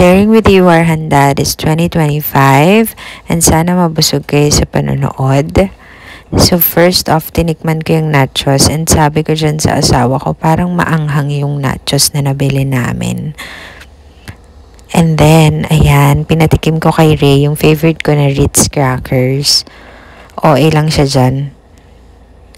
sharing with you our handa this 2025 and sana mabusog kayo sa panonood. So first off, tinikman ko yung nachos and sabi ko dyan sa asawa ko, parang maanghang yung nachos na nabili namin. And then, ayan, pinatikim ko kay Ray yung favorite ko na Ritz crackers. OA lang siya dyan.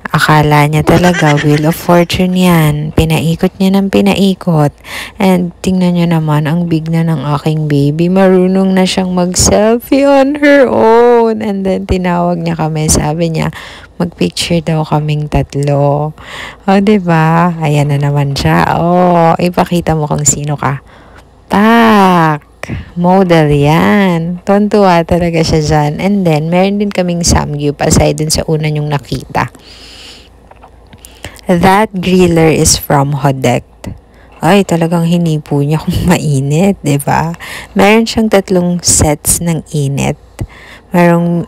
Akala niya talaga Wheel of Fortune yan. Pinaikot niya ng pinaikot. And tingnan niyo naman, ang big na ng aking baby. Marunong na siyang mag-selfie on her own. And then tinawag niya kami. Sabi niya, mag-picture daw kaming tatlo. O, diba? Ayan na naman siya. O, ipakita mo kung sino ka. Tak! Model yan. Tontuwa talaga siya dyan. And then, meron din kaming samgyup aside dun sa una yung nakita. That griller is from Hodect. Ay, talagang hinipo niya kung mainit, diba? Meron siyang 3 sets ng init. Merong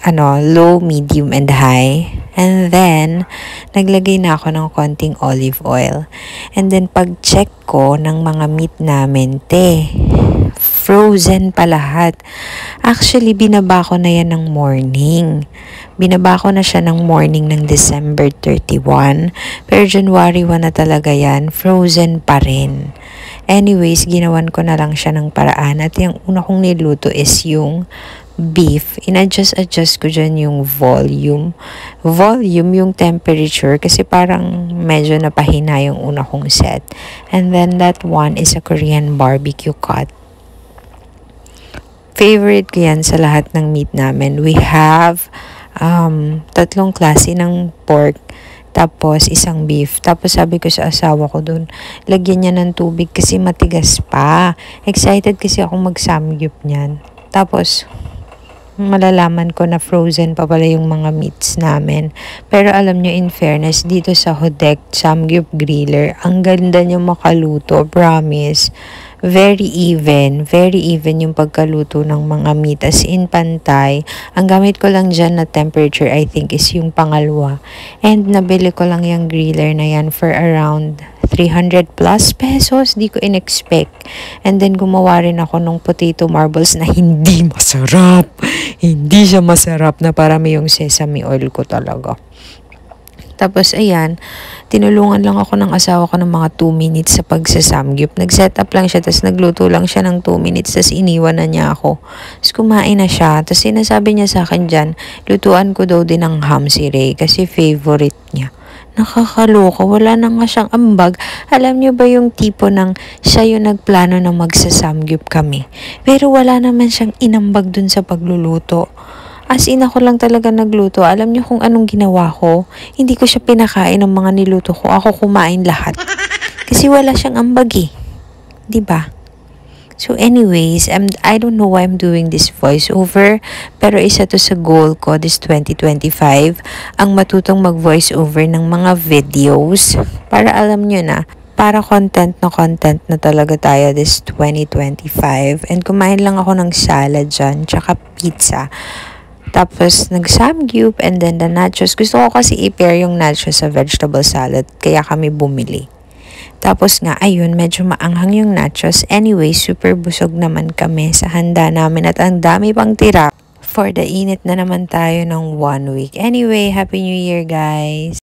low, medium, and high. And then, naglagay na ako ng konting olive oil. And then, pag-check ko ng mga meat namin, frozen pa lahat. Actually, binaba ko na yan ng morning. Binaba ko na siya ng morning ng December 31. Pero January 1 na talaga yan, frozen pa rin. Anyways, ginawan ko na lang siya ng paraan. At yung una kong niluto is yung beef. In-adjust ko dyan yung volume. Volume, yung temperature. Kasi parang medyo napahina yung una kong set. And then that one is a Korean barbecue cut. Favorite ko yan sa lahat ng meat namin. We have 3 klase ng pork. Tapos, isang beef. Tapos, sabi ko sa asawa ko dun, lagyan niya ng tubig kasi matigas pa. Excited kasi akong mag-samgyup niyan. Tapos, malalaman ko na frozen pa pala yung mga meats namin. Pero alam nyo, in fairness, dito sa Hodect Samgyup Griller, ang ganda niya makaluto, promise. Very even yung pagkaluto ng mga meat, as in pantay. Ang gamit ko lang dyan na temperature, I think, is yung pangalawa. And nabili ko lang yung griller na yan for around 300 plus pesos. Di ko in-expect. And then gumawa rin ako ng potato marbles na hindi masarap. Hindi siya masarap, na parami yung sesame oil ko talaga. Tapos, ayan, tinulungan lang ako ng asawa ko ng mga 2 minutes sa pagsasamgyup. Nag-set up lang siya, tapos nagluto lang siya ng 2 minutes, tapos iniwan na niya ako. Tapos kumain na siya. Tapos sinasabi niya sa akin dyan, lutuan ko daw din ng ham si Ray, kasi favorite niya. Nakakaloka, wala na nga siyang ambag. Alam niyo ba yung tipo ng siya yung nagplano na magsasamgyup kami? Pero wala naman siyang inambag dun sa pagluluto. As in, ako lang talaga nagluto. Alam niyo kung anong ginawa ko? Hindi ko siya pinakain ng mga niluto ko. Ako kumain lahat. Kasi wala siyang ambag eh. Diba? So anyways, I don't know why I'm doing this voiceover. Pero isa to sa goal ko this 2025. Ang matutong mag-voiceover ng mga videos. Para alam niyo na, para content na talaga tayo this 2025. And kumain lang ako ng salad dyan, tsaka pizza. Tapos, nag-samgyup and then the nachos. Gusto ko kasi i-pair yung nachos sa vegetable salad. Kaya kami bumili. Tapos nga, ayun, medyo maanghang yung nachos. Anyway, super busog naman kami sa handa namin at ang dami pang tira. For the init na naman tayo ng 1 week. Anyway, Happy New Year, guys!